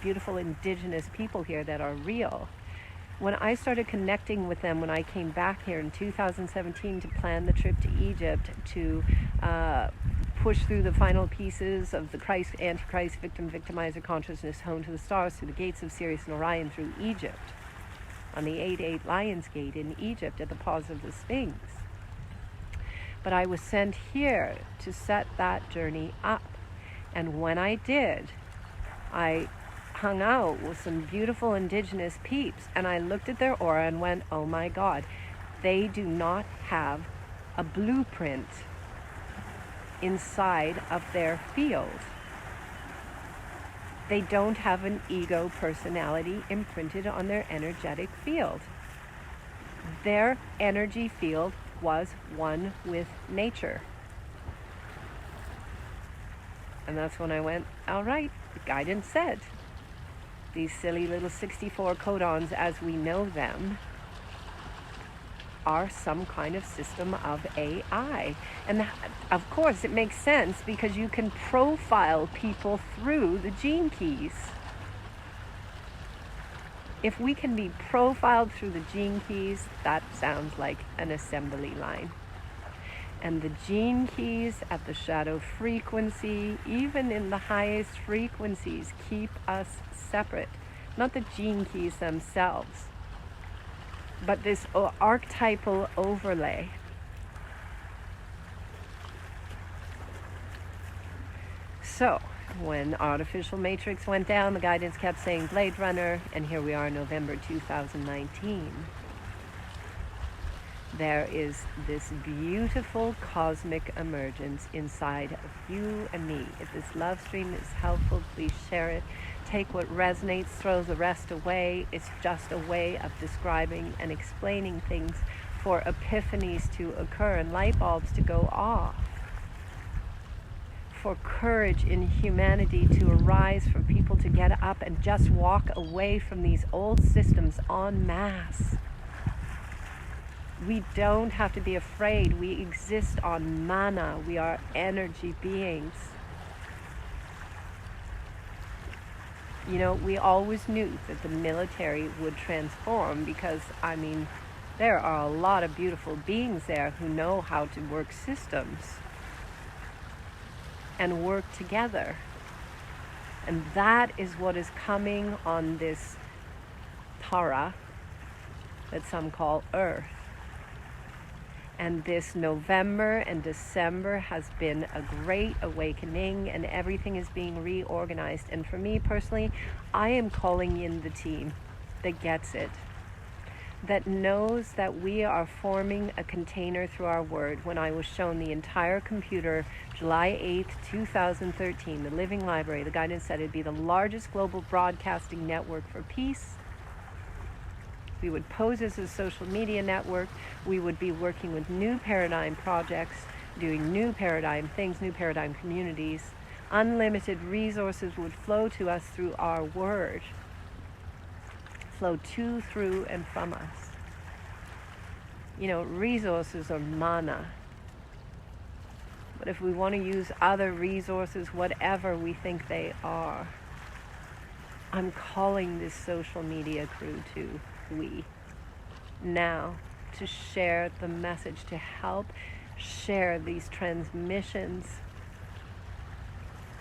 beautiful indigenous people here that are real, when I started connecting with them when I came back here in 2017 to plan the trip to Egypt to push through the final pieces of the Christ, Antichrist, victim, victimizer consciousness honed to the stars through the gates of Sirius and Orion through Egypt, on the 8-8 Lions Gate in Egypt at the Paws of the Sphinx. But I was sent here to set that journey up. And when I did, I hung out with some beautiful indigenous peeps and I looked at their aura and went, oh my God, they do not have a blueprint inside of their field. They don't have an ego personality imprinted on their energetic field. Their energy field was one with nature. And that's when I went, all right, the guidance said, these silly little 64 codons as we know them are some kind of system of AI. And of course it makes sense because you can profile people through the gene keys. If we can be profiled through the gene keys, that sounds like an assembly line. And the gene keys at the shadow frequency, even in the highest frequencies, keep us separate. Not the gene keys themselves, but this archetypal overlay. So, when Artificial Matrix went down, the guidance kept saying Blade Runner, and here we are in November 2019. There is this beautiful cosmic emergence inside of you and me. If this love stream is helpful, please share it. Take what resonates, throw the rest away. It's just a way of describing and explaining things for epiphanies to occur and light bulbs to go off. For courage in humanity to arise, for people to get up and just walk away from these old systems en masse. We don't have to be afraid. We exist on mana. We are energy beings. You know, we always knew that the military would transform because, I mean, there are a lot of beautiful beings there who know how to work systems and work together. And that is what is coming on this Tara that some call Earth. And this November and December has been a great awakening and everything is being reorganized. And for me personally, I am calling in the team that gets it, that knows that we are forming a container through our word. When I was shown the entire computer, July 8th, 2013, the Living Library, the guidance said it'd be the largest global broadcasting network for peace. We would pose as a social media network. We would be working with new paradigm projects, doing new paradigm things, new paradigm communities. Unlimited resources would flow to us through our word. Flow to, through, and from us. You know, resources are mana. But if we want to use other resources, whatever we think they are, I'm calling this social media crew to we now to share the message, to help share these transmissions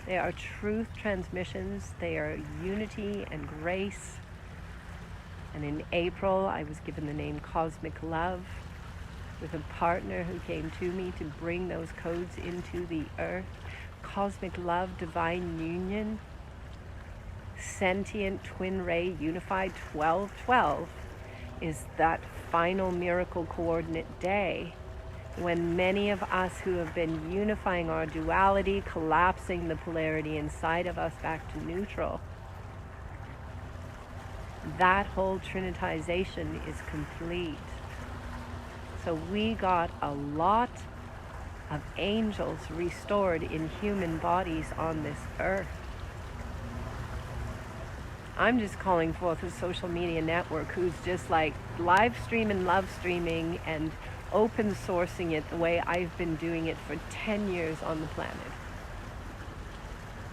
They are truth transmissions. They are unity and grace. And in April, I was given the name Cosmic Love, with a partner who came to me to bring those codes into the earth. Cosmic Love, Divine Union, Sentient Twin Ray Unified 1212 is that final miracle coordinate day when many of us who have been unifying our duality, collapsing the polarity inside of us back to neutral, that whole trinitization is complete. So we got a lot of angels restored in human bodies on this earth. I'm just calling forth a social media network who's just like live streaming, love streaming, and open sourcing it the way I've been doing it for 10 years on the planet.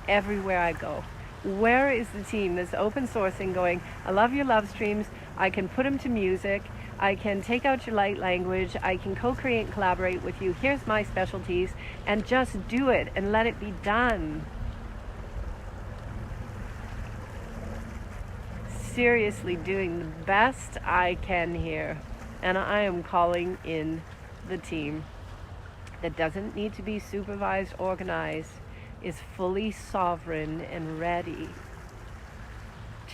Everywhere I go. Where is the team that's open sourcing going, I love your love streams, I can put them to music, I can take out your light language, I can co-create and collaborate with you, here's my specialties, and just do it and let it be done. Seriously doing the best I can here. And I am calling in the team that doesn't need to be supervised, organized, is fully sovereign and ready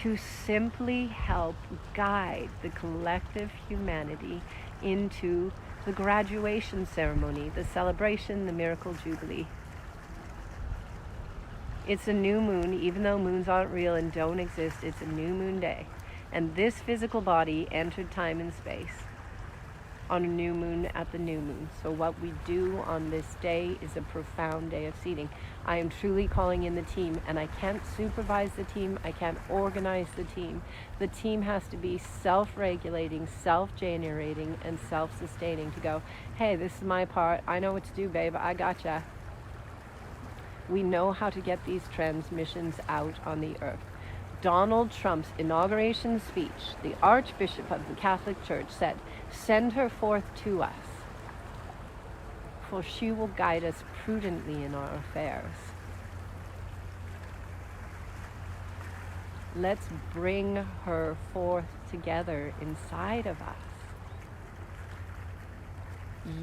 to simply help guide the collective humanity into the graduation ceremony, the celebration, the miracle jubilee. It's a new moon, even though moons aren't real and don't exist, it's a new moon day. And this physical body entered time and space on a new moon at the new moon. So what we do on this day is a profound day of seeding. I am truly calling in the team, and I can't supervise the team, I can't organize the team. The team has to be self-regulating, self-generating, and self-sustaining to go, hey, this is my part, I know what to do, babe, I gotcha. We know how to get these transmissions out on the earth. Donald Trump's inauguration speech, the Archbishop of the Catholic Church said, send her forth to us, for she will guide us prudently in our affairs. Let's bring her forth together inside of us.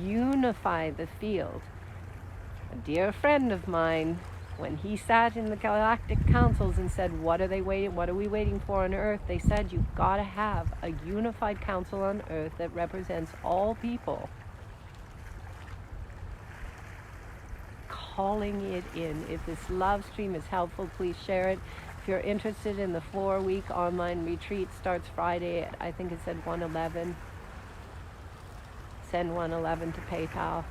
Unify the field. A dear friend of mine, when he sat in the galactic councils and said, what are we waiting for on Earth? They said, you've got to have a unified council on Earth that represents all people. Calling it in. If this love stream is helpful, please share it. If you're interested in the 4-week online retreat, starts Friday at, I think it said 111. Send 111 to PayPal.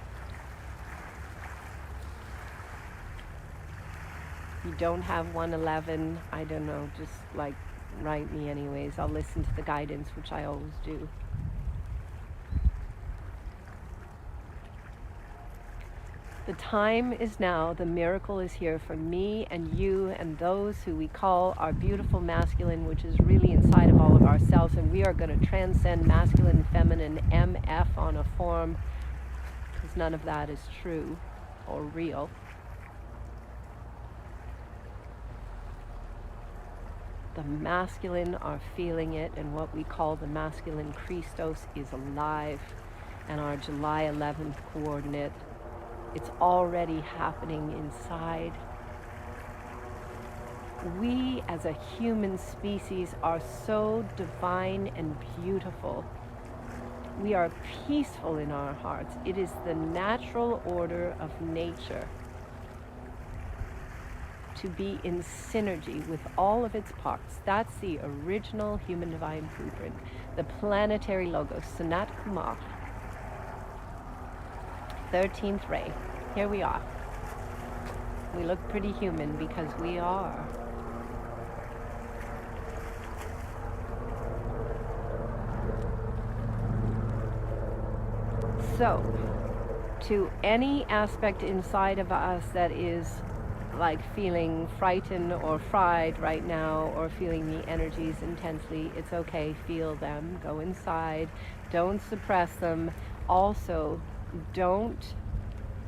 You don't have 111, I don't know, just like write me anyways. I'll listen to the guidance, which I always do. The time is now. The miracle is here for me and you and those who we call our beautiful masculine, which is really inside of all of ourselves. And we are going to transcend masculine, feminine, MF on a form, because none of that is true or real. The masculine are feeling it, and what we call the masculine Christos is alive. And our July 11th coordinate, it's already happening inside. We as a human species are so divine and beautiful. We are peaceful in our hearts. It is the natural order of nature to be in synergy with all of its parts. That's the original human divine blueprint. The planetary logos, Sanat Kumar. 13th ray. Here we are. We look pretty human because we are. So, to any aspect inside of us that is like feeling frightened or fried right now, or feeling the energies intensely, it's okay. Feel them. Go inside. Don't suppress them. Also, don't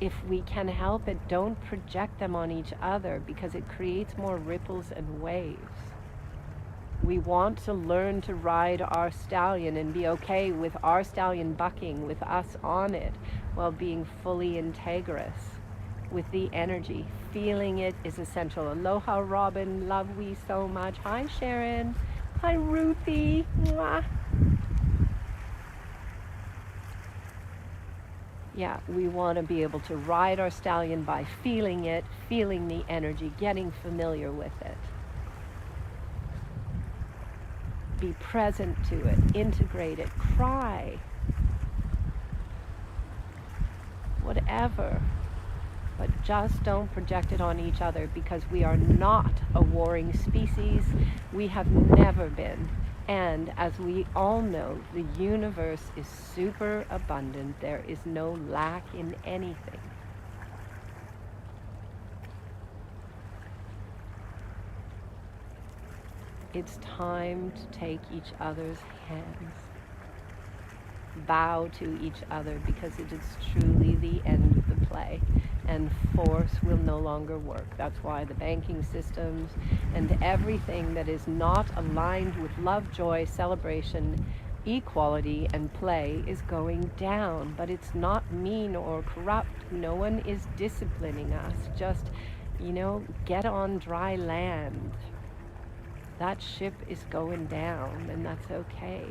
If we can help it, don't project them on each other, because it creates more ripples and waves. We want to learn to ride our stallion and be okay with our stallion bucking with us on it, while being fully integrous with the energy. Feeling it is essential. Aloha, Robin. Love we so much. Hi, Sharon. Hi, Ruthie. Mwah. Yeah, we want to be able to ride our stallion by feeling it, feeling the energy, getting familiar with it. Be present to it, integrate it, cry, whatever. But just don't project it on each other, because we are not a warring species. We have never been. And as we all know, the universe is super abundant. There is no lack in anything. It's time to take each other's hands, bow to each other, because it is truly the end of the play, and force will no longer work. That's why the banking systems and everything that is not aligned with love, joy, celebration, equality, and play is going down. But it's not mean or corrupt. No one is disciplining us. Just, get on dry land. That ship is going down, and that's okay.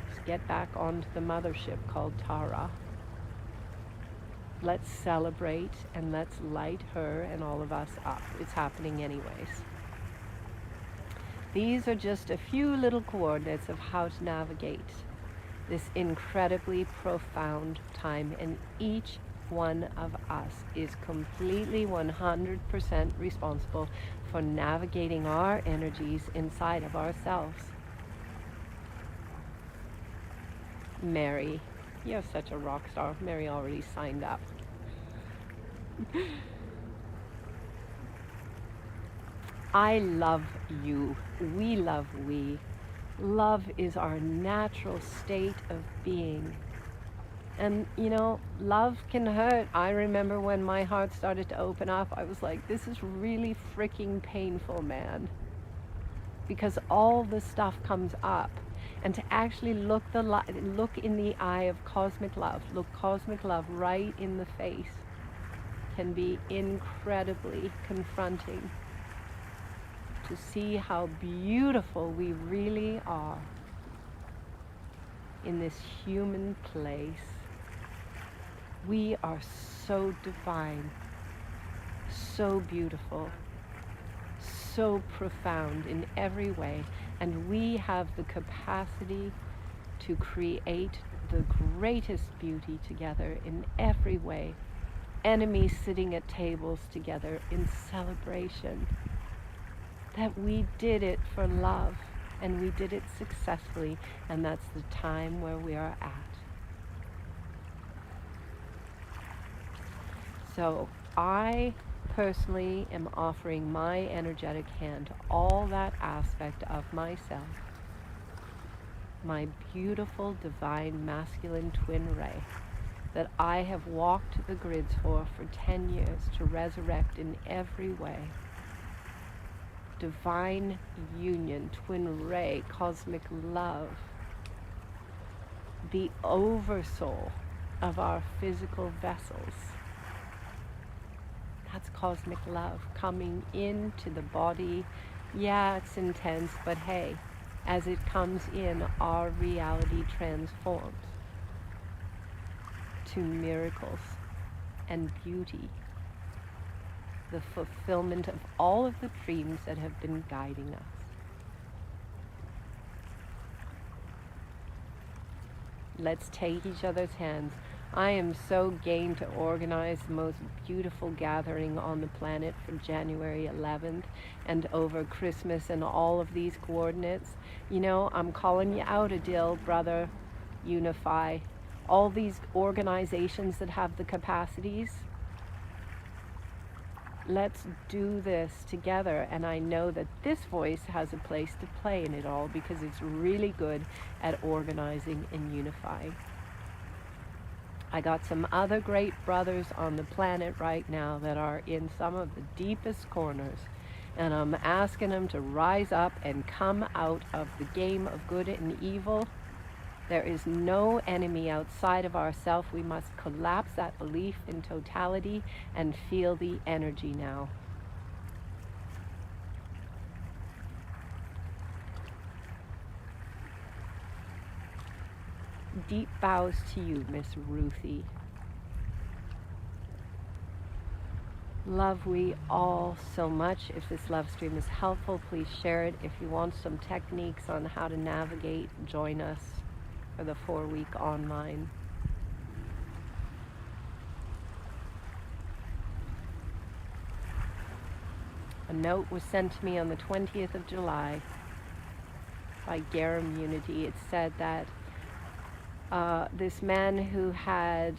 Just get back onto the mothership called Tara. Let's celebrate, and let's light her and all of us up. It's happening anyways. These are just a few little coordinates of how to navigate this incredibly profound time, and each one of us is completely 100% responsible for navigating our energies inside of ourselves. Mary, you're such a rock star. Mary already signed up. I love you. We love we. Love is our natural state of being. And, love can hurt. I remember when my heart started to open up, I was like, this is really freaking painful, man. Because all this stuff comes up. And to actually look in the eye of cosmic love, look cosmic love right in the face, can be incredibly confronting. To see how beautiful we really are in this human place. We are so divine, so beautiful, so profound in every way, and we have the capacity to create the greatest beauty together in every way. Enemies sitting at tables together in celebration. That we did it for love, and we did it successfully, and that's the time where we are at. So I personally am offering my energetic hand to all that aspect of myself, my beautiful divine masculine twin ray that I have walked the grids for 10 years to resurrect in every way. Divine union, twin ray, cosmic love, the oversoul of our physical vessels. That's cosmic love coming into the body. Yeah, it's intense, but hey, as it comes in, our reality transforms to miracles and beauty. The fulfillment of all of the dreams that have been guiding us. Let's take each other's hands. I am so game to organize the most beautiful gathering on the planet for January 11th and over Christmas and all of these coordinates. I'm calling you out, Adil, brother, Unify. All these organizations that have the capacities. Let's do this together, and I know that this voice has a place to play in it all because it's really good at organizing and unifying. I got some other great brothers on the planet right now that are in some of the deepest corners, and I'm asking them to rise up and come out of the game of good and evil. There is no enemy outside of ourself. We must collapse that belief in totality and feel the energy now. Deep bows to you, Miss Ruthie. Love we all so much. If this love stream is helpful, please share it. If you want some techniques on how to navigate, join us for the 4-week online. A note was sent to me on the 20th of July by Garum Unity. It said that this man who had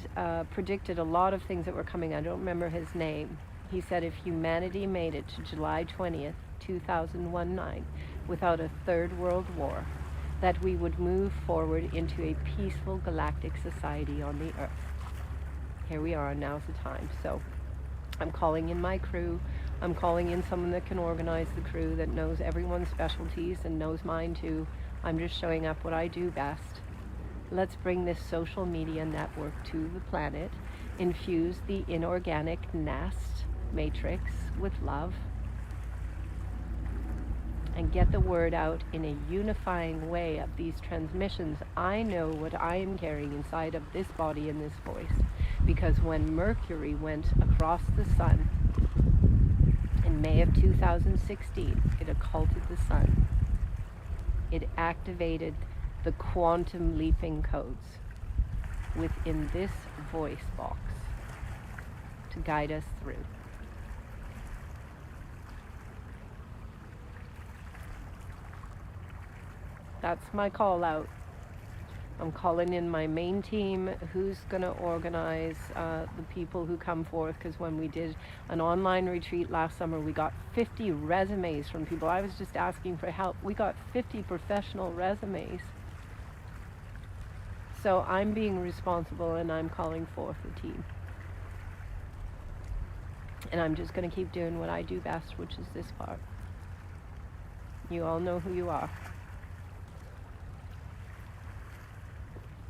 predicted a lot of things that were coming, I don't remember his name, he said if humanity made it to July 20th, 2019, without a third world war, that we would move forward into a peaceful galactic society on the Earth. Here we are, now's the time. So I'm calling in my crew. I'm calling in someone that can organize the crew, that knows everyone's specialties and knows mine too. I'm just showing up what I do best. Let's bring this social media network to the planet, infuse the inorganic nest matrix with love, and get the word out in a unifying way of these transmissions. I know what I am carrying inside of this body and this voice, because when Mercury went across the sun in May of 2016, it occulted the sun. It activated the quantum leaping codes within this voice box to guide us through. That's my call out. I'm calling in my main team, who's going to organize the people who come forth, because when we did an online retreat last summer, we got 50 resumes from people. I was just asking for help. We got 50 professional resumes. So I'm being responsible, and I'm calling forth a team. And I'm just going to keep doing what I do best, which is this part. You all know who you are.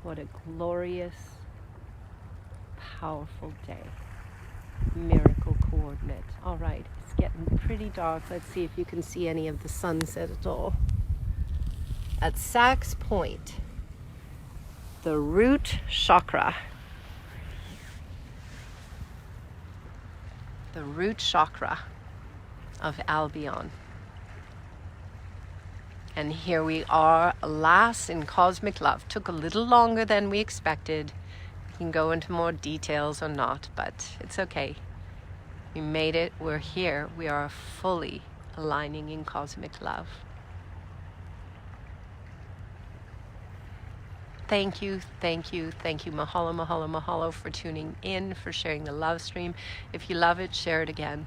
What a glorious, powerful day. Miracle coordinate. All right, it's getting pretty dark. Let's see if you can see any of the sunset at all. At Sachs Point, the root chakra. The root chakra of Albion. And here we are, alas, in cosmic love. Took a little longer than we expected. We can go into more details or not, but it's okay. We made it, we're here. We are fully aligning in cosmic love. Thank you, thank you, thank you. Mahalo, mahalo, mahalo for tuning in, for sharing the love stream. If you love it, share it again.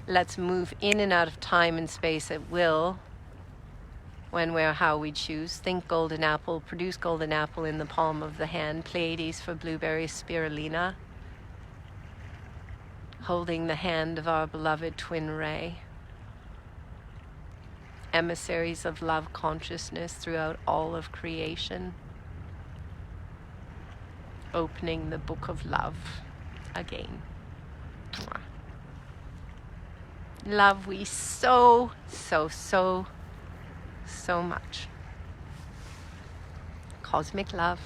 Let's move in and out of time and space at will. When, where, how we choose. Think golden apple, produce golden apple in the palm of the hand. Pleiades for blueberry spirulina. Holding the hand of our beloved twin ray. Emissaries of love consciousness throughout all of creation. Opening the book of love again. Love we so much. Cosmic love.